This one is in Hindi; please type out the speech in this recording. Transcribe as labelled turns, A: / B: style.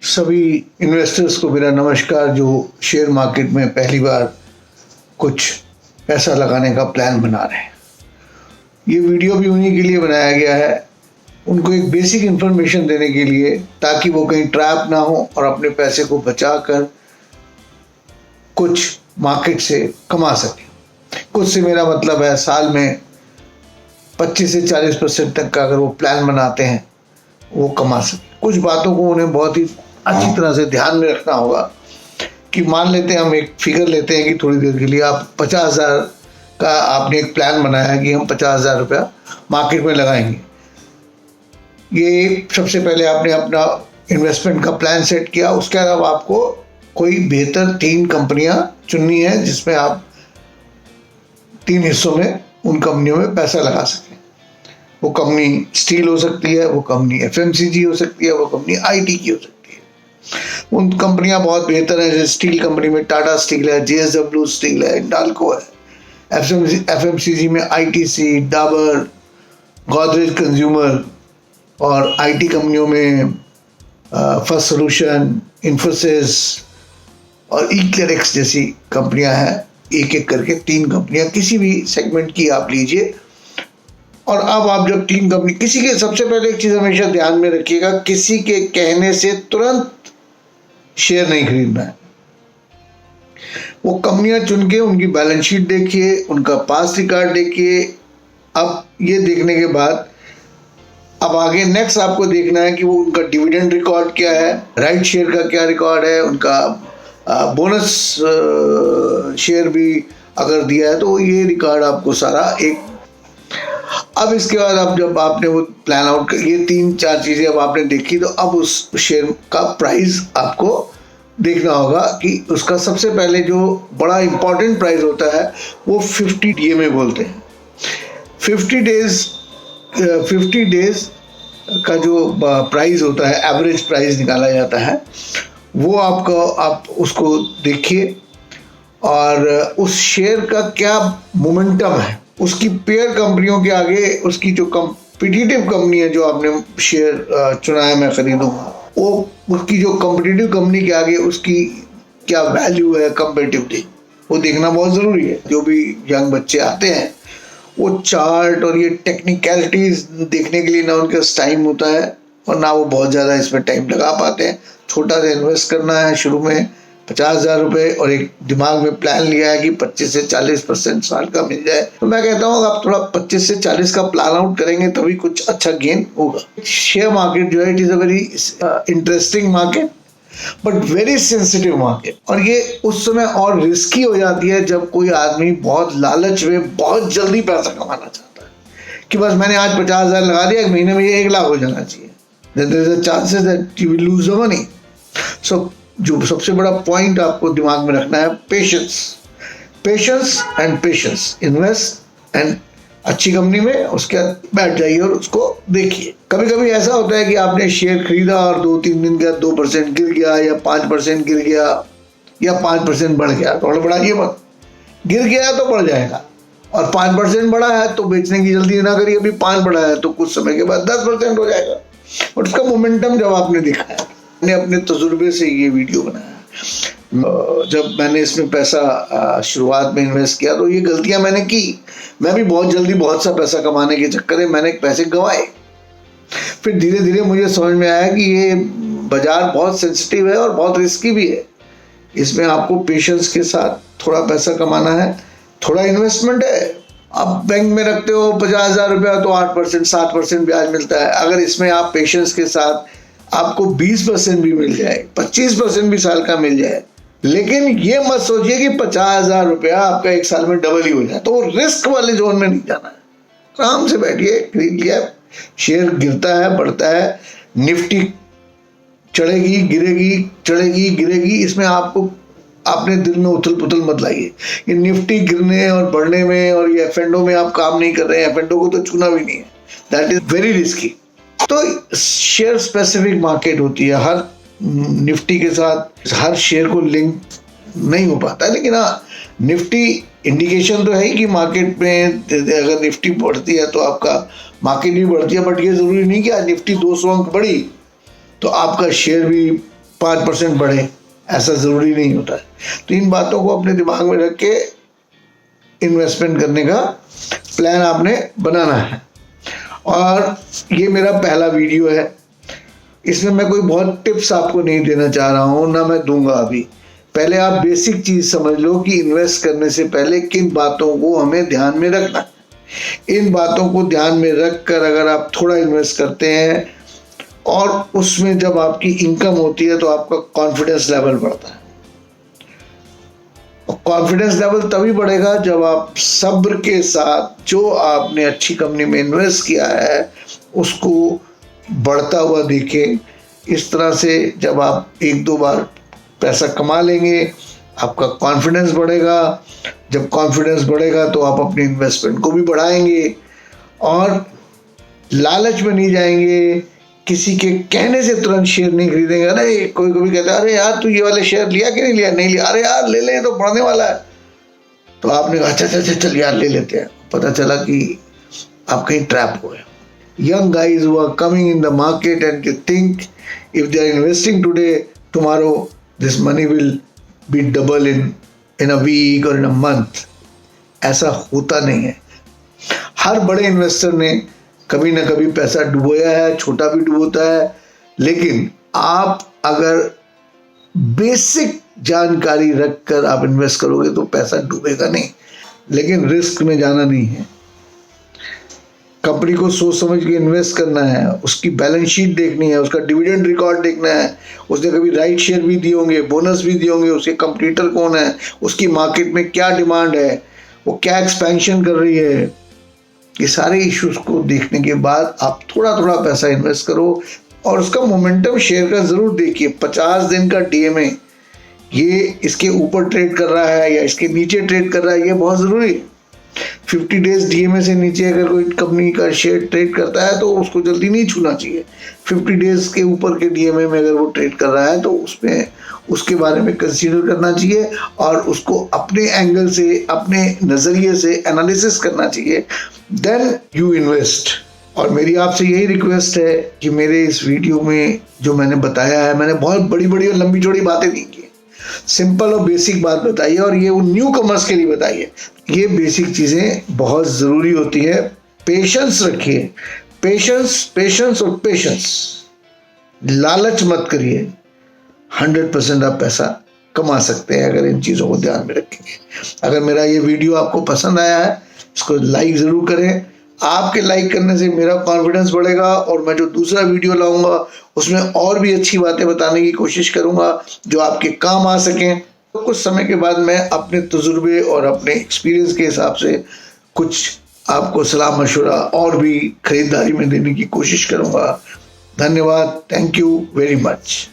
A: सभी इन्वेस्टर्स को मेरा नमस्कार जो शेयर मार्केट में पहली बार कुछ पैसा लगाने का प्लान बना रहे हैं। ये वीडियो भी उन्हीं के लिए बनाया गया है, उनको एक बेसिक इन्फॉर्मेशन देने के लिए, ताकि वो कहीं ट्रैप ना हो और अपने पैसे को बचा कर कुछ मार्केट से कमा सकें। कुछ से मेरा मतलब है साल में 25 से 40% तक का अगर वो प्लान बनाते हैं वो कमा सकें। कुछ बातों को उन्हें बहुत ही अच्छी तरह से ध्यान में रखना होगा कि मान लेते हैं हम एक फिगर लेते हैं कि थोड़ी देर के लिए आप 50,000 का आपने एक प्लान बनाया कि हम 50,000 रुपया मार्केट में लगाएंगे। ये सबसे पहले आपने अपना इन्वेस्टमेंट का प्लान सेट किया। उसके अलावा आपको कोई बेहतर 3 कंपनियां चुननी है जिसमें आप 3 हिस्सों में उन कंपनियों में पैसा लगा सकें। वो कंपनी स्टील हो सकती है, वो कंपनी FMCG हो सकती है, वो कंपनी IT की हो सकती है। उन कंपनियां बहुत बेहतर हैं, जैसे स्टील कंपनी में टाटा स्टील है, JSW स्टील है, हिंडाल्को है। FMCG में ITC, डाबर, गोदरेज कंज्यूमर, और IT कंपनियों में फर्स्ट सोल्यूशन, इन्फोसिस और इक्लेरिक्स जैसी कंपनियां हैं। एक एक करके 3 कंपनियां किसी भी सेगमेंट की आप लीजिए। और अब आप जब 3 कंपनी किसी के, सबसे पहले एक चीज़ हमेशा ध्यान में रखिएगा, किसी के कहने से तुरंत शेयर नहीं खरीदना है। वो कंपनियां चुन के उनकी बैलेंस शीट देखिए, उनका पास रिकॉर्ड देखिए। अब ये देखने के बाद अब आगे नेक्स्ट आपको देखना है कि वो उनका डिविडेंड रिकॉर्ड क्या है, राइट शेयर का क्या रिकॉर्ड है, उनका बोनस शेयर भी अगर दिया है तो ये रिकॉर्ड आपको सारा एक। अब इसके बाद अब जब आपने वो प्लान आउट कर, ये 3-4 चीज़ें अब आपने देखी, तो अब उस शेयर का प्राइस आपको देखना होगा कि उसका सबसे पहले जो बड़ा इंपॉर्टेंट प्राइस होता है वो 50 DMA बोलते हैं। 50 डेज का जो प्राइस होता है, एवरेज प्राइस निकाला जाता है, वो आप उसको देखिए। और उस शेयर का क्या मोमेंटम है, उसकी पेयर कंपनियों के आगे उसकी जो कॉम्पिटिटिव कंपनी है जो आपने शेयर चुना है मैं खरीदूंगा, वो उसकी जो कॉम्पिटिटिव कंपनी के आगे उसकी क्या वैल्यू है कंपेटिवली, वो देखना बहुत ज़रूरी है। जो भी यंग बच्चे आते हैं वो चार्ट और ये टेक्निकलिटीज देखने के लिए ना उनके पास टाइम होता है और ना वो बहुत ज़्यादा इसमें टाइम लगा पाते हैं। छोटा सा इन्वेस्ट करना है शुरू में 50,000 रुपये, और एक दिमाग में प्लान लिया है कि 25 से 40% साल का मिल जाए, तो मैं कहता हूँ आप थोड़ा 25 से 40 का प्लान आउट करेंगे तभी कुछ अच्छा गेन होगा। शेयर मार्केट जो है, it is a very interesting market but very sensitive market. और ये उस समय और रिस्की हो जाती है जब कोई आदमी बहुत लालच में बहुत जल्दी पैसा कमाना चाहता है कि बस मैंने आज 50,000 लगा दिया, 1 महीने में ये 1 लाख हो जाना चाहिए। There is a chances that you will lose the money. So जो सबसे बड़ा पॉइंट आपको दिमाग में रखना है, patience and patience. Invest and अच्छी कंपनी में उसके बाद बैठ जाइए और उसको देखिए। कभी कभी ऐसा होता है कि आपने शेयर खरीदा और 2-3 दिन के बाद 2% गिर गया या 5% गिर गया या 5% बढ़ गया, तो बढ़ाइए मत। गिर गया है तो बढ़ जाएगा, और 5% बढ़ा है तो बेचने की जल्दी ना करिए। अभी 5 बढ़ा है तो कुछ समय के बाद 10% हो जाएगा। और उसका मोमेंटम जब आपने देखा है, मैंने अपने तजुर्बे से ये वीडियो बनाया। जब मैंने इसमें पैसा शुरुआत में इन्वेस्ट किया तो ये गलतियां मैंने की। मैं भी बहुत जल्दी बहुत सा पैसा कमाने के चक्कर में मैंने पैसे गंवाए। फिर धीरे धीरे मुझे समझ में आया कि ये बाजार बहुत सेंसिटिव है और बहुत रिस्की भी है। इसमें आपको पेशेंस के साथ थोड़ा पैसा कमाना है, थोड़ा इन्वेस्टमेंट है। अब बैंक में रखते हो 50,000 रुपया तो 8% 7% ब्याज मिलता है। अगर इसमें आप पेशेंस के साथ आपको 20% भी मिल जाए, 25% भी साल का मिल जाए, लेकिन ये मत सोचिए कि 50,000 रुपया आपका 1 साल में डबल ही हो जाए, तो रिस्क वाले जोन में नहीं जाना है। आराम से बैठिए, खरीद लिया, शेयर गिरता है बढ़ता है, निफ्टी चढ़ेगी गिरेगी, चढ़ेगी गिरेगी, इसमें आपको अपने दिल में उथल पुथल मत लाइए। ये निफ्टी गिरने और बढ़ने में और ये F&O में आप काम नहीं कर रहे हैं, F&O को तो छूना भी नहीं है, दैट इज वेरी रिस्की। तो शेयर स्पेसिफिक मार्केट होती है, हर निफ्टी के साथ हर शेयर को लिंक नहीं हो पाता है। लेकिन हाँ, निफ्टी इंडिकेशन तो है ही कि मार्केट में अगर निफ्टी बढ़ती है तो आपका मार्केट भी बढ़ती है। बट ये ज़रूरी नहीं कि आज निफ्टी 200 अंक बढ़ी तो आपका शेयर भी 5% बढ़े, ऐसा ज़रूरी नहीं होता है। तो इन बातों को अपने दिमाग में रख के इन्वेस्टमेंट करने का प्लान आपने बनाना है। और ये मेरा पहला वीडियो है, इसमें मैं कोई बहुत टिप्स आपको नहीं देना चाह रहा हूँ, ना मैं दूंगा अभी। पहले आप बेसिक चीज़ समझ लो कि इन्वेस्ट करने से पहले किन बातों को हमें ध्यान में रखना है। इन बातों को ध्यान में रख कर अगर आप थोड़ा इन्वेस्ट करते हैं और उसमें जब आपकी इनकम होती है तो आपका कॉन्फिडेंस लेवल बढ़ता है। कॉन्फिडेंस लेवल तभी बढ़ेगा जब आप सब्र के साथ जो आपने अच्छी कंपनी में इन्वेस्ट किया है उसको बढ़ता हुआ देखें। इस तरह से जब आप एक दो बार पैसा कमा लेंगे आपका कॉन्फिडेंस बढ़ेगा। जब कॉन्फिडेंस बढ़ेगा तो आप अपनी इन्वेस्टमेंट को भी बढ़ाएंगे और लालच में नहीं जाएंगे। किसी के कहने से तुरंत शेयर नहीं खरीदेंगे। अरे कोई कभी कहता है अरे यार तू ये वाले शेयर लिया कि नहीं लिया, नहीं लिया, अरे यार ले ले तो बढ़ने वाला है। तो आपने कहा अच्छा अच्छा चल यार ले लेते हैं, पता चला कि आप कहीं ट्रैप हो गए। Young guys who are coming in the market and they think if they are investing today, tomorrow this money will be double in a week or in a month. ऐसा होता नहीं है। हर बड़े इन्वेस्टर ने कभी ना कभी पैसा डुबोया है, छोटा भी डुबोता है, लेकिन आप अगर बेसिक जानकारी रखकर आप इन्वेस्ट करोगे तो पैसा डूबेगा नहीं। लेकिन रिस्क में जाना नहीं है। कंपनी को सोच समझ के इन्वेस्ट करना है, उसकी बैलेंस शीट देखनी है, उसका डिविडेंड रिकॉर्ड देखना है, उसने कभी राइट शेयर भी दिए होंगे, बोनस भी दिए होंगे, उसके कंपटीटर कौन है, उसकी मार्केट में क्या डिमांड है, वो क्या एक्सपेंशन कर रही है। ये सारे इश्यूज को देखने के बाद आप थोड़ा थोड़ा पैसा इन्वेस्ट करो और उसका मोमेंटम शेयर का ज़रूर देखिए। 50 दिन का डीएमए ये इसके ऊपर ट्रेड कर रहा है या इसके नीचे ट्रेड कर रहा है, ये बहुत ज़रूरी है। 50 डेज डीएमए से नीचे अगर कोई कंपनी का शेयर ट्रेड करता है तो उसको जल्दी नहीं छूना चाहिए। 50 डेज के ऊपर के डीएमए में अगर वो ट्रेड कर रहा है तो उसमें उसके बारे में कंसीडर करना चाहिए और उसको अपने एंगल से, अपने नज़रिए से एनालिसिस करना चाहिए, देन यू इन्वेस्ट। और मेरी आपसे यही रिक्वेस्ट है कि मेरे इस वीडियो में जो मैंने बताया है, मैंने बहुत बड़ी बड़ी और लंबी चौड़ी बातें नहीं की, सिंपल और बेसिक बात बताइए और ये वो न्यू कमर्स के लिए बताइए। ये बेसिक चीज़ें बहुत ज़रूरी होती है। पेशेंस रखिए, पेशेंस और पेशेंस। लालच मत करिए। 100% आप पैसा कमा सकते हैं अगर इन चीज़ों को ध्यान में रखेंगे। अगर मेरा ये वीडियो आपको पसंद आया है इसको लाइक ज़रूर करें। आपके लाइक करने से मेरा कॉन्फिडेंस बढ़ेगा और मैं जो दूसरा वीडियो लाऊंगा उसमें और भी अच्छी बातें बताने की कोशिश करूंगा जो आपके काम आ सकें। तो कुछ समय के बाद मैं अपने तजुर्बे और अपने एक्सपीरियंस के हिसाब से कुछ आपको सलाह मशवरा और भी खरीदारी में देने की कोशिश करूंगा। धन्यवाद। Thank you very much.